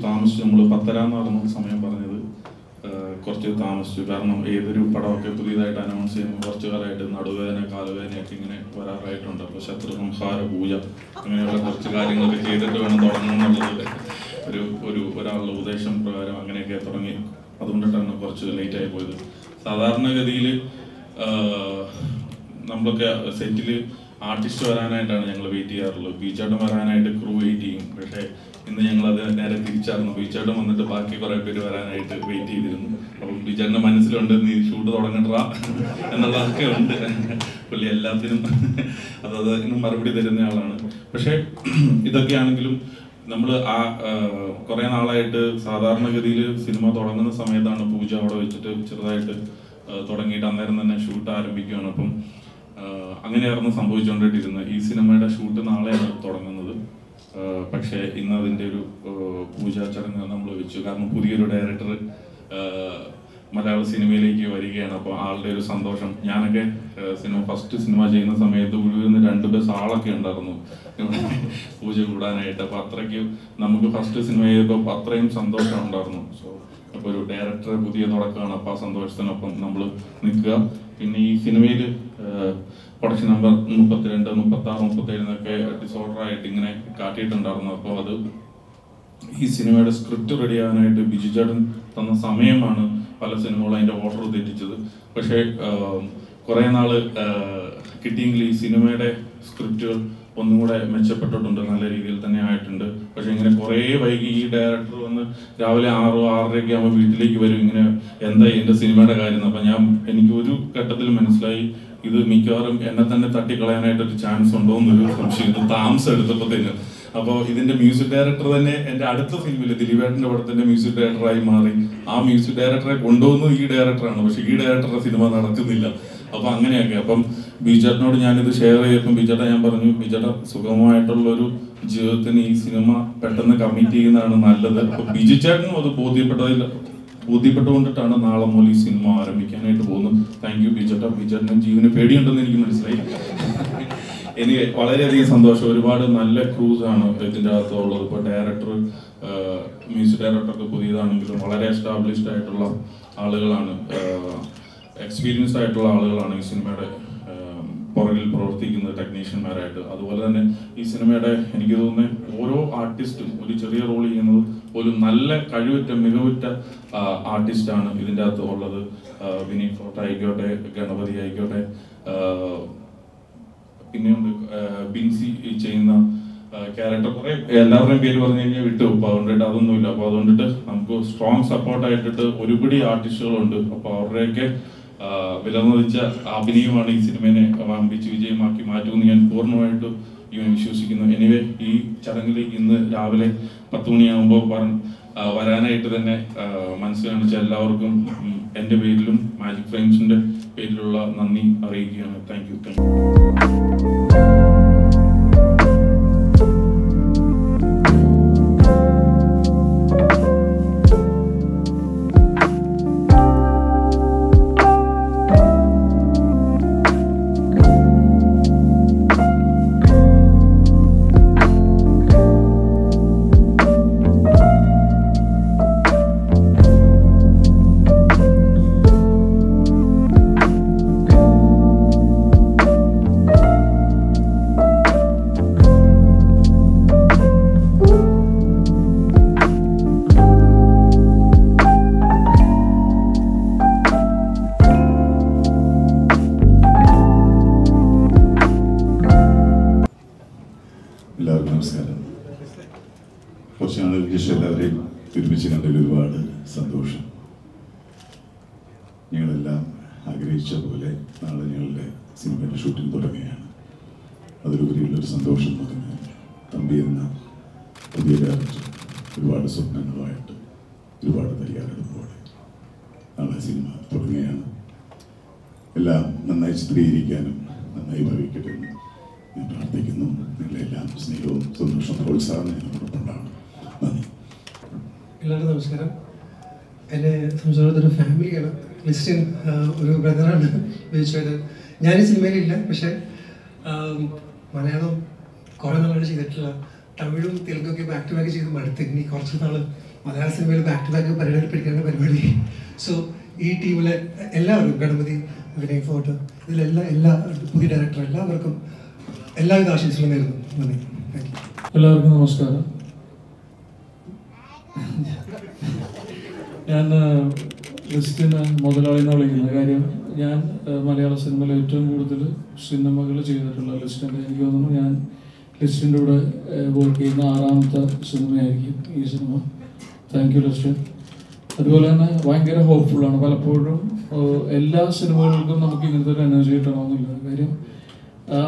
താമസിച്ചു. നമ്മൾ 10:30 സമയം പറഞ്ഞത് കുറച്ച് താമസിച്ചു. കാരണം ഏതൊരു പടമൊക്കെ പുതിയതായിട്ട് അനൗൺസ് ചെയ്യുമ്പോൾ കുറച്ച് കാലമായിട്ട് നടുവേദന കാലുവേദനയൊക്കെ ഇങ്ങനെ വരാറായിട്ടുണ്ട്. അപ്പോൾ ശത്രുസംഹാര പൂജ അങ്ങനെയുള്ള കുറച്ച് കാര്യങ്ങളൊക്കെ ചെയ്തിട്ട് വേണം തുടങ്ങണമെന്നുള്ളത് ഒരാളുടെ ഉപദേശം പ്രകാരം അങ്ങനെയൊക്കെ തുടങ്ങി. അതുകൊണ്ടിട്ടാണ് കുറച്ച് ലേറ്റായി പോയത്. സാധാരണഗതിയിൽ നമ്മളൊക്കെ സെറ്റിൽ ആർട്ടിസ്റ്റ് വരാനായിട്ടാണ് ഞങ്ങൾ വെയിറ്റ് ചെയ്യാറുള്ളത്. ബീച്ചാട്ടം വരാനായിട്ട് ക്രൂ വെയിറ്റ് ചെയ്യും. പക്ഷേ ഇന്ന് ഞങ്ങളത് നേരെ തിരിച്ചായിരുന്നു. ബീച്ചാട്ടം വന്നിട്ട് ബാക്കി കുറേ പേര് വരാനായിട്ട് വെയിറ്റ് ചെയ്തിരുന്നു. അപ്പം ബീച്ചാട്ടിൻ്റെ മനസ്സിലുണ്ട് നീ ഷൂട്ട് തുടങ്ങണ്ട എന്നുള്ളതൊക്കെ ഉണ്ട്. പുള്ളി എല്ലാത്തിനും അതിനും മറുപടി തരുന്ന ആളാണ്. പക്ഷേ ഇതൊക്കെയാണെങ്കിലും നമ്മൾ കുറേ നാളായിട്ട് സാധാരണഗതിയിൽ സിനിമ തുടങ്ങുന്ന സമയത്താണ് പൂജ അവിടെ വെച്ചിട്ട് ചെറുതായിട്ട് തുടങ്ങിയിട്ട് അന്നേരം തന്നെ ഷൂട്ട് ആരംഭിക്കുകയാണ്. അപ്പം അങ്ങനെയായിരുന്നു സംഭവിച്ചുകൊണ്ടിട്ടിരുന്നത്. ഈ സിനിമയുടെ ഷൂട്ട് നാളെയാണ് തുടങ്ങുന്നത്. പക്ഷേ ഇന്ന് അതിൻ്റെ ഒരു പൂജാ ചടങ്ങ് നമ്മൾ വെച്ചു. കാരണം പുതിയൊരു ഡയറക്ടർ മലയാള സിനിമയിലേക്ക് വരികയാണ്. അപ്പോൾ ആളുടെ ഒരു സന്തോഷം. ഞാനൊക്കെ ഫസ്റ്റ് സിനിമ ചെയ്യുന്ന സമയത്ത് ഉഴുവിന്ന് 2 ബസ് ആളൊക്കെ ഉണ്ടായിരുന്നു പൂജ കൂടാനായിട്ട്. അപ്പോൾ അത്രയ്ക്ക് നമുക്ക് ഫസ്റ്റ് സിനിമ ചെയ്തപ്പോൾ അത്രയും സന്തോഷം ഉണ്ടായിരുന്നു. സോ അപ്പോൾ ഒരു ഡയറക്ടറെ പുതിയ തുടക്കമാണ്. അപ്പോൾ ആ സന്തോഷത്തിനൊപ്പം നമ്മൾ നിൽക്കുക. പിന്നെ ഈ സിനിമയിൽ പ്രൊഡക്ഷൻ നമ്പർ 32, 36, 37 ഡിസോർഡറായിട്ട് ഇങ്ങനെ കാട്ടിയിട്ടുണ്ടായിരുന്നു. അപ്പോൾ അത് ഈ സിനിമയുടെ സ്ക്രിപ്റ്റ് റെഡിയാകാനായിട്ട് ബിജു ചേട്ടൻ തന്ന സമയമാണ് പല സിനിമകളും അതിൻ്റെ ഓർഡർ തെറ്റിച്ചത്. പക്ഷേ കുറേ നാൾ കിട്ടിയെങ്കിൽ ഈ സിനിമയുടെ സ്ക്രിപ്റ്റുകൾ ഒന്നും കൂടെ മെച്ചപ്പെട്ടിട്ടുണ്ട്, നല്ല രീതിയിൽ തന്നെ ആയിട്ടുണ്ട്. പക്ഷെ ഇങ്ങനെ കുറേ വൈകി ഈ ഡയറക്ടർ വന്ന് രാവിലെ 6, 6:30 ആകുമ്പോൾ വീട്ടിലേക്ക് വരും. ഇങ്ങനെ എന്തായി എൻ്റെ സിനിമയുടെ കാര്യം. അപ്പം എനിക്ക് ഒരു ഘട്ടത്തിൽ മനസ്സിലായി ഇത് മിക്കവാറും എന്നെ തന്നെ തട്ടിക്കളയാനായിട്ടൊരു ചാൻസ് ഉണ്ടോ എന്നൊരു സംശയം. ഇത് താമസം എടുത്തപ്പോഴത്തേന്. അപ്പോൾ ഇതിൻ്റെ മ്യൂസിക് ഡയറക്ടർ തന്നെ എൻ്റെ അടുത്ത ഫിലിമിൽ ദിലീപേട്ടൻ്റെ പടത്തിൻ്റെ മ്യൂസിക് ഡയറക്ടറായി മാറി. ആ മ്യൂസിക് ഡയറക്ടറെ കൊണ്ടുവന്നത് ഈ ഡയറക്ടറാണ്. പക്ഷെ ഈ ഡയറക്ടറുടെ സിനിമ നടക്കുന്നില്ല. അപ്പോൾ അങ്ങനെയൊക്കെ. അപ്പം ബിജേട്ടനോട് ഞാനിത് ഷെയർ ചെയ്തപ്പം ബിജേട്ട ഞാൻ പറഞ്ഞു, ബിജേട്ട സുഗമമായിട്ടുള്ളൊരു ജീവിതത്തിന് ഈ സിനിമ പെട്ടെന്ന് കമ്മിറ്റ് ചെയ്യുന്നതാണ് നല്ലത്. അപ്പോൾ ബിജു ചേട്ടനും അത് ബോധ്യപ്പെട്ടുകൊണ്ടിട്ടാണ് നാളെ മുതൽ ഈ സിനിമ ആരംഭിക്കാനായിട്ട് പോകുന്നത്. Thank you ബിജേട്ട. ബിജേട്ടനും ജീവന് പേടിയുണ്ടെന്ന് എനിക്ക് മനസ്സിലായി. എനിക്ക് വളരെയധികം സന്തോഷം. ഒരുപാട് നല്ല ക്രൂസ് ആണ് ഇതിൻ്റെ അകത്തുള്ളത്. ഇപ്പോൾ ഡയറക്ടർ, മ്യൂസിക് ഡയറക്ടറൊക്കെ പുതിയതാണെങ്കിലും വളരെ എസ്റ്റാബ്ലിഷ്ഡ് ആയിട്ടുള്ള ആളുകളാണ്, എക്സ്പീരിയൻസ്ഡ് ആയിട്ടുള്ള ആളുകളാണ് ഈ സിനിമയുടെ പുറകിൽ പ്രവർത്തിക്കുന്നത് ടെക്നീഷ്യന്മാരായിട്ട്. അതുപോലെ തന്നെ ഈ സിനിമയുടെ എനിക്ക് തോന്നുന്നത് ഓരോ ആർട്ടിസ്റ്റും ഒരു ചെറിയ റോൾ ചെയ്യുന്നത് പോലും നല്ല കഴിവുറ്റ മികവുറ്റ ആർട്ടിസ്റ്റാണ് ഇതിൻ്റെ അകത്ത് ഉള്ളത്. വിനീത് ഫോർട്ട് ആയിക്കോട്ടെ, ഗണപതി ആയിക്കോട്ടെ, പിന്നെയുണ്ട് ബിൻസി ചെയ്യുന്ന ക്യാരക്ടർ. കുറേ എല്ലാവരുടെയും പേര് പറഞ്ഞു കഴിഞ്ഞാൽ വിട്ടു. അപ്പോൾ അതുകൊണ്ടിട്ട് അതൊന്നുമില്ല. അപ്പോൾ അതുകൊണ്ടിട്ട് നമുക്ക് സ്ട്രോങ് സപ്പോർട്ടായിട്ടിട്ട് ഒരുപടി ആർട്ടിസ്റ്റുകളുണ്ട്. അപ്പോൾ അവരുടെയൊക്കെ വിലമതിച്ച അഭിനയമാണ് ഈ സിനിമയെ വമ്പിച്ച് വിജയമാക്കി മാറ്റുമെന്ന് ഞാൻ പൂർണ്ണമായിട്ടും വിശ്വസിക്കുന്നു. എനിവേ ഈ ചടങ്ങിലേക്ക് ഇന്ന് രാവിലെ 10 മണിയാകുമ്പോൾ വരാനായിട്ട് തന്നെ മനസ്സ് കാണിച്ച എല്ലാവർക്കും എൻ്റെ പേരിലും മാജിക് ഫ്രെയിംസിൻ്റെ പേരിലുള്ള നന്ദി അറിയിക്കുകയാണ്. Thank you. എല്ലാവർക്കും നമസ്കാരം. കുറച്ച് നാളുകൾക്ക് ശേഷം എല്ലാവരെയും ഒരുമിച്ച് കണ്ടതിൽ ഒരുപാട് സന്തോഷം. ഞങ്ങളെല്ലാം ആഗ്രഹിച്ച പോലെ നാളെ ഞങ്ങളുടെ സിനിമയുടെ ഷൂട്ടിംഗ് തുടങ്ങുകയാണ്. അതിലുപരിയുള്ളൊരു സന്തോഷം എന്ന് പറഞ്ഞാൽ തമ്പി എന്ന പുതിയ ഡയറക്ടർ ഒരുപാട് സ്വപ്നങ്ങളുമായിട്ട് ഒരുപാട് തയ്യാറെടുപ്പോടെ നാളെ സിനിമ തുടങ്ങുകയാണ്. എല്ലാം നന്നായി ചിത്രീകരിക്കാനും നന്നായി ഭവിക്കട്ടെ എന്ന് ഞാൻ പ്രാർത്ഥിക്കുന്നു. നിങ്ങളെല്ലാം സ്നേഹവും സന്തോഷവും പ്രോത്സാഹനം ഞങ്ങളോടൊപ്പമുണ്ടാവണം. നന്ദി. എല്ലാവർക്കും നമസ്കാരം. എൻ്റെ സംസാരത്തൊരു ഫാമിലിയാണ്. ക്രിസ്ത്യൻ ഒരു ബ്രദറാണ് ഉപയോഗിച്ചത്. ഞാൻ ഈ സിനിമയിലില്ല, പക്ഷേ മലയാളം കുറേ നാളാണ് ചെയ്തിട്ടുള്ള. തമിഴും തെലുങ്കൊക്കെ ബാക്ക് ടു ബാക്ക് ചെയ്ത് മടുത്ത് ഇനി കുറച്ച് നാൾ മലയാള സിനിമയിൽ ബാക്ക് ടു ബാക്ക് പരിപാടി പിടിക്കേണ്ട പരിപാടി. സോ ഈ ടീമിലെ എല്ലാവരും, ഗണപതി, വിനയ് ഫോർട്ട്, ഇതിലെല്ലാം എല്ലാ പുതിയ ഡയറക്ടർ എല്ലാവർക്കും എല്ലാവിധ ആശംസകളും നേരുന്നു. നന്ദി. Thank you. എല്ലാവർക്കും നമസ്കാരം. ഞാൻ ലിസ്റ്റിന് മുതലാളി എന്ന് വിളിക്കുന്ന കാര്യം, ഞാൻ മലയാള സിനിമയിൽ ഏറ്റവും കൂടുതൽ സിനിമകൾ ചെയ്തിട്ടുള്ള ലിസ്റ്റിൻ്റെ, എനിക്ക് തോന്നുന്നു ഞാൻ ലിസ്റ്റിൻ്റെ കൂടെ വർക്ക് ചെയ്യുന്ന 6ാമത്തെ സിനിമയായിരിക്കും ഈ സിനിമ. Thank you Listin. അതുപോലെ തന്നെ ഭയങ്കര ഹോപ്പ്ഫുള്ളാണ്. പലപ്പോഴും എല്ലാ സിനിമകൾക്കും നമുക്ക് ഇങ്ങനത്തെ ഒരു എനർജി കിട്ടണമെന്നില്ല. കാര്യം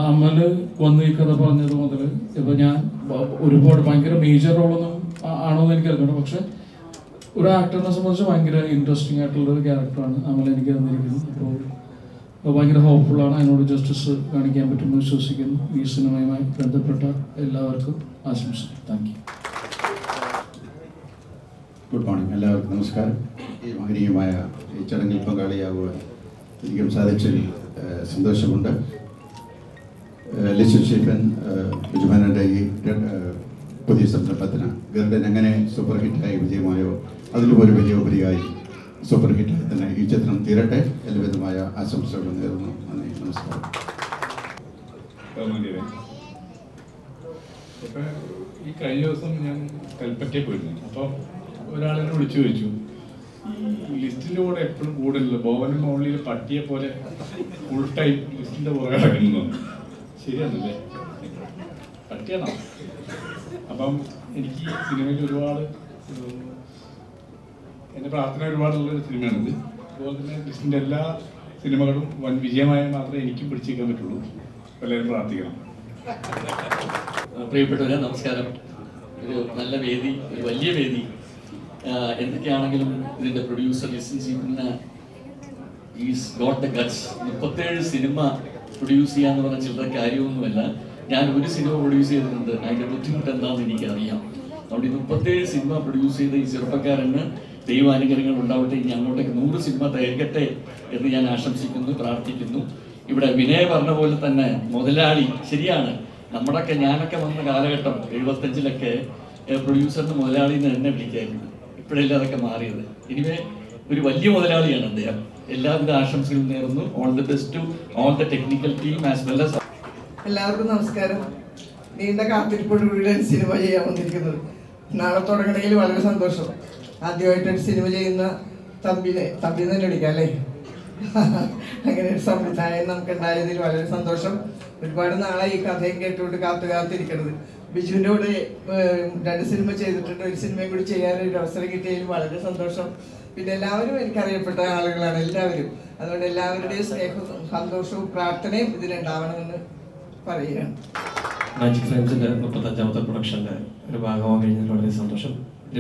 അമല് വന്ന് ഈ കഥ പറഞ്ഞത് മുതൽ ഇപ്പം ഞാൻ ഒരുപാട് ഭയങ്കര മേജർ റോളൊന്നും ആണോന്ന് എനിക്കറിഞ്ഞു, പക്ഷെ ഒരു ആക്ടറിനെ സംബന്ധിച്ച് ഭയങ്കര ഇൻട്രസ്റ്റിംഗ് ആയിട്ടുള്ളൊരു ക്യാരക്ടറാണ് അമൽ എനിക്ക് തന്നിരിക്കുന്നത്. അപ്പോൾ ഭയങ്കര ഹോപ്പ്ഫുള്ളാണ്. അതിനോട് ജസ്റ്റിസ് കാണിക്കാൻ പറ്റുമെന്ന് വിശ്വസിക്കുന്നു. ഈ സിനിമയുമായി ബന്ധപ്പെട്ട എല്ലാവർക്കും ആശംസ. Thank you. ഗുഡ് മോർണിംഗ്, എല്ലാവർക്കും നമസ്കാരം. ഈ മഹനീയമായ ഈ ചടങ്ങിൽ പങ്കാളിയാകുവാൻ എനിക്കും സാധിച്ചതിൽ സന്തോഷമുണ്ട്. ലിസ്റ്റൻ സ്റ്റീഫൻ യജമാനൻ്റെ ഈ പുതിയ സംരംഭത്തിന് ഗരുഡൻ എങ്ങനെ സൂപ്പർ ഹിറ്റായി വിജയമായോ അതിലുമൊരു വലിയ ഉപരിയായി സൂപ്പർ ഹിറ്റായി തന്നെ ഈ ചിത്രം തീരട്ടെ. എല്ലാവിധമായ ആശംസകളും നേരുന്നു. നന്ദി, നമസ്കാരം. ഇപ്പം ഈ കഴിഞ്ഞ ദിവസം ഞാൻ കൽപ്പറ്റയിൽ പോയിരുന്നു. അപ്പോൾ ഒരാളെന്നെ വിളിച്ചു ചോദിച്ചു, ഈ ലിസ്റ്റിൻ്റെ കൂടെ എപ്പോഴും കൂടുതലല്ലോ, ബോവനും മൗളിയിൽ പട്ടിയെ പോലെ ഫുൾ ടൈം ലിസ്റ്റിൻ്റെ പുറകെ ഇറങ്ങുന്നു. ശരിയാണല്ലേ? പട്ടിയാണോ? അപ്പം എനിക്ക് ഈ സിനിമയിൽ ഒരുപാട് എൻ്റെ പ്രാർത്ഥന ഒരുപാടുള്ളൊരു സിനിമയാണിത്. അതുപോലെ തന്നെ ലിസ്റ്റിൻ്റെ എല്ലാ സിനിമകളും വൻ വിജയമായ മാത്രമേ എനിക്കും പിടിച്ചേക്കാൻ പറ്റുള്ളൂ. എല്ലാവരും പ്രാർത്ഥിക്കണം. പ്രിയപ്പെട്ടവരെ നമസ്കാരം. ഒരു നല്ല വേദി, ഒരു വലിയ വേദി. എന്തൊക്കെയാണെങ്കിലും ഇതിൻ്റെ producer Liston Stephen is got the guts. 37 cinema produce ചെയ്യാന്ന് പറഞ്ഞ ചില്ലറ കാര്യമൊന്നുമല്ല. ഞാൻ ഒരു സിനിമ പ്രൊഡ്യൂസ് ചെയ്തിട്ടുണ്ട്, അതിൻ്റെ ബുദ്ധിമുട്ട് എന്താണെന്ന് എനിക്കറിയാം. അതുകൊണ്ട് 37 സിനിമ പ്രൊഡ്യൂസ് ചെയ്ത ഈ ചെറുപ്പക്കാരന് ദൈവാനുഗ്രഹങ്ങൾ ഉണ്ടാവട്ടെ. ഇനി അങ്ങോട്ടേക്ക് 100 സിനിമ തയ്ക്കട്ടെ എന്ന് ഞാൻ ആശംസിക്കുന്നു, പ്രാർത്ഥിക്കുന്നു. ഇവിടെ വിനയ പറഞ്ഞ പോലെ തന്നെ മുതലാളി ശരിയാണ്. നമ്മുടെയൊക്കെ ഞാനൊക്കെ വന്ന കാലഘട്ടം 75-ലൊക്കെ പ്രൊഡ്യൂസറിന് മുതലാളി എന്ന് എന്നെ വിളിക്കായിരുന്നു. ഇപ്പോഴെല്ലാം അതൊക്കെ മാറിയത്. ഇനിവേ ഒരു വലിയ മുതലാളിയാണ് അദ്ദേഹം. എല്ലാവിധ ആശംസകളും നേർന്നു. All the best to all the technical team as well as. എല്ലാവർക്കും നമസ്കാരം. നീണ്ട കാത്തിരിപ്പോടുകൂടി സിനിമ ചെയ്യാൻ വന്നിരിക്കുന്നത്. നാളെ തുടങ്ങണമെങ്കിൽ വളരെ സന്തോഷം. ആദ്യമായിട്ടൊരു സിനിമ ചെയ്യുന്ന തമ്പി തന്നെ വിളിക്കാം അല്ലേ? അങ്ങനെ ഒരു സംവിധാനം നമുക്കുണ്ടായതിൽ വളരെ സന്തോഷം. ഒരുപാട് നാളെ ഈ കഥയും കേട്ടുകൊണ്ട് കാത്തിരിക്കണത്. ബിജുവിൻ്റെ കൂടെ 2 സിനിമ ചെയ്തിട്ടുണ്ട്. ഒരു സിനിമയും കൂടി ചെയ്യാനൊരു അവസരം കിട്ടിയതിൽ വളരെ സന്തോഷം. പിന്നെ എല്ലാവരും എനിക്കറിയപ്പെട്ട ആളുകളാണ് എല്ലാവരും. അതുകൊണ്ട് എല്ലാവരുടെയും സ്നേഹവും സന്തോഷവും പ്രാർത്ഥനയും ഇതിലുണ്ടാവണമെന്ന് പറയുകയാണ്. മാജിക് ഫിലിംസിൻ്റെ 35ാമത്തെ പ്രൊഡക്ഷൻ്റെ ഒരു ഭാഗമാകാൻ കഴിഞ്ഞതിൽ വളരെ സന്തോഷം.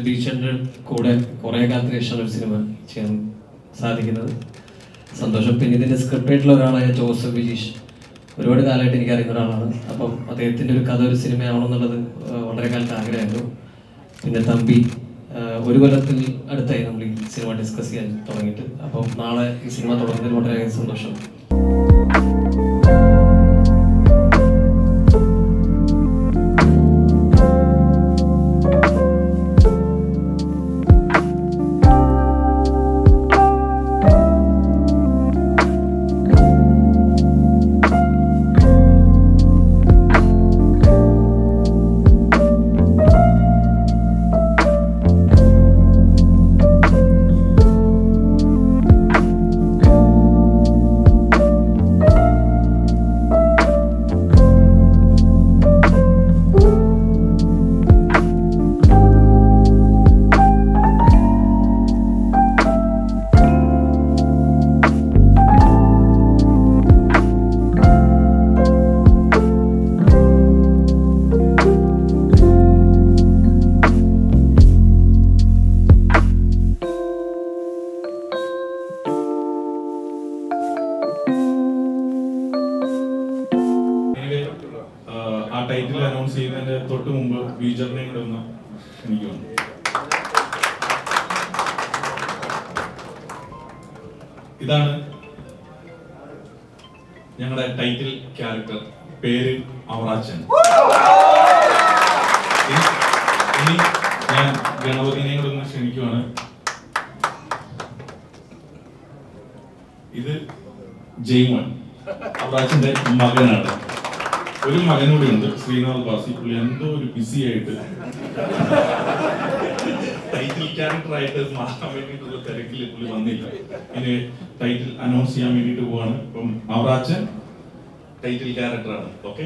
ബീച്ചൻ്റെ കൂടെ കുറേ കാലത്തിന് ശേഷമാണ് ഒരു സിനിമ ചെയ്യാൻ സാധിക്കുന്നത്. സന്തോഷം. പിന്നെ ഇതിൻ്റെ സ്ക്രിപ്റ്റ് ആയിട്ടുള്ള ഒരാളായ ജോസഫ് വിജീഷ് ഒരുപാട് കാലമായിട്ട് എനിക്ക് അറിയുന്ന ഒരാളാണ്. അപ്പം അദ്ദേഹത്തിൻ്റെ ഒരു കഥ ഒരു സിനിമയാവണമെന്നുള്ളത് വളരെ കാലത്ത് ആഗ്രഹമായിരുന്നു. പിന്നെ തമ്പി ഒരു കൊല്ലത്തിൽ അടുത്തായി നമ്മൾ ഈ സിനിമ ഡിസ്കസ് ചെയ്യാൻ തുടങ്ങിയിട്ട്. അപ്പം നാളെ ഈ സിനിമ തുടങ്ങുന്നതിൽ വളരെ സന്തോഷം. ടൈറ്റിൽ അനൗൺസ് ചെയ്യുന്നതിന്റെ തൊട്ട് മുമ്പ് ഫീച്ചറിനെയും കൂടെ ഒന്ന് ക്ഷണിക്കുന്നു. ഇതാണ് ഞങ്ങളുടെ ടൈറ്റിൽ ക്യാരക്ടർ. പേര് അവറാച്ചൻ. ഇനി ഞാൻ ഗണപതിനെ കൂടെ ഒന്ന് ക്ഷണിക്കുവാണ്. ഇത് ജയ്മോൻ അവറാച്ചന്റെ മകനാണ്. ഒരു മകനൂടെ ഉണ്ട്, ശ്രീനാഥ് ബാസി. പുള്ളി എന്തോ ഒരു ബിസി ആയിട്ട് ടൈറ്റിൽ ക്യാരക്ടറായിട്ട് മാറാൻ വേണ്ടിയിട്ടുള്ള തിരക്കിൽ പുള്ളി വന്നില്ല. ഇനി ടൈറ്റിൽ അനൗൺസ് ചെയ്യാൻ വേണ്ടിയിട്ട് പോവാണ്. അപ്പം അവറാച്ചൻ ടൈറ്റിൽ ക്യാരക്ടറാണ്. ഓക്കെ.